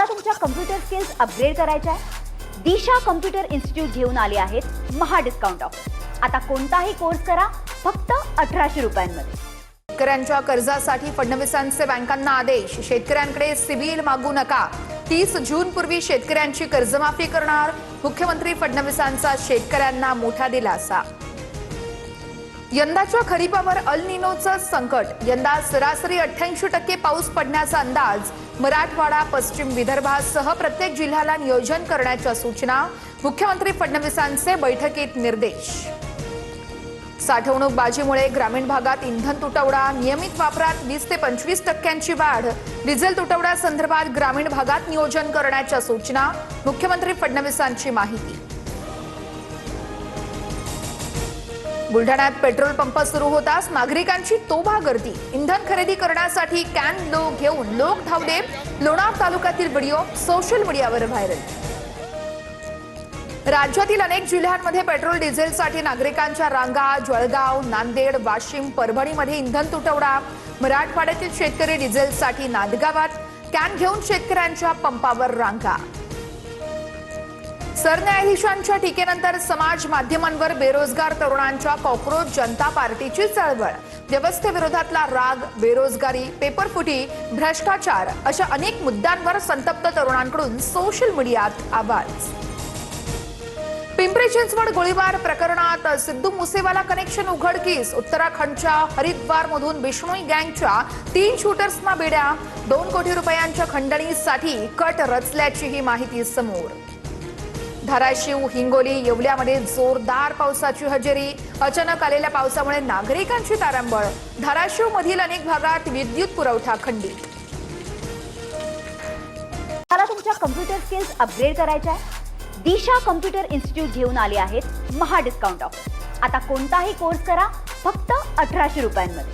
तुम्हाला तुमच्या computer skills upgrade करायच्या आहे? दिशा कम्प्युटर इन्स्टिट्यूट घेऊन आले आहेत महा डिस्काउंट ऑफर. आता कोणताही कोर्स करा फक्त 1800 रुपयांमध्ये. शेतकऱ्यांच्या कर्जासाठी फडणवीसांचे बँकांना आदेश. शेतकऱ्यांकडे सिबिल मागू नका. 30 जून पूर्वी शेतकऱ्यांची कर्जमाफी करणार. मुख्यमंत्री फडणवीसांचा शेतकऱ्यांना मोठा दिलासा. यंदाच्या खरीपावर अल निनोचं संकट. यंदा सरासरी 88% पाऊस पडण्याचा अंदाज. मराठवाडा, पश्चिम विदर्भासह प्रत्येक जिल्ह्याला नियोजन करण्याच्या सूचना. मुख्यमंत्री फडणवीसांचे बैठकीत निर्देश. साठवणूक बाजीमुळे ग्रामीण भागात इंधन तुटवडा. नियमित वापरात 20 ते 25% वाढ. डिझेल तुटवड्या संदर्भात ग्रामीण भागात नियोजन करण्याच्या सूचना. मुख्यमंत्री फडणवीसांची माहिती. बुलढाण्यात पेट्रोल पंप सुरू होताच नागरिकांची तोबा गर्दी. इंधन खरेदी करण्यासाठी कॅन घेऊन लोक धावले. लोणार तालुक्यातील व्हिडिओ सोशल मीडियावर व्हायरल. राज्यातील अनेक जिल्ह्यांमध्ये पेट्रोल डिझेलसाठी नागरिकांच्या रांगा. जळगाव, नांदेड, वाशिम, परभणीमध्ये इंधन तुटवडा. मराठवाड्यातील शेतकरी डिझेलसाठी नांदगावात कॅन घेऊन शेतकऱ्यांच्या पंपावर रांगा. सरन्यायाधीशांच्या टीकेनंतर समाज माध्यमांवर बेरोजगार तरुणांच्या कॉक्रोच जनता पार्टीची चळवळ. व्यवस्थेविरोधातला राग, बेरोजगारी, पेपरफुटी, भ्रष्टाचार अशा अनेक मुद्द्यांवर संतप्त तरुणांकडून सोशल मीडियात आवाज. पिंपरी चिंचवड गोळीबार प्रकरणात सिद्धू मुसेवाला कनेक्शन उघडकीस. उत्तराखंडच्या हरिद्वारमधून बिश्नोई गँगच्या 3 शूटर्सना बेड्या. 2 कोटी रुपयांच्या खंडणीसाठी कट रचल्याचीही माहिती समोर. धाराशिव, हिंगोली, येवल्यामध्ये जोरदार पावसाची हजेरी. अचानक आलेल्या पावसामुळे नागरिकांची तारांबळ. धाराशिव मधील अनेक भागात विद्युत पुरवठा खंडित. तुम्हाला तुमच्या कम्प्युटर स्किल्स अपग्रेड करायच्या आहे? दिशा कम्प्युटर इन्स्टिट्यूट घेऊन आले आहेत महा डिस्काउंट ऑफर. आता कोणताही कोर्स करा फक्त 1800 रुपयांमध्ये.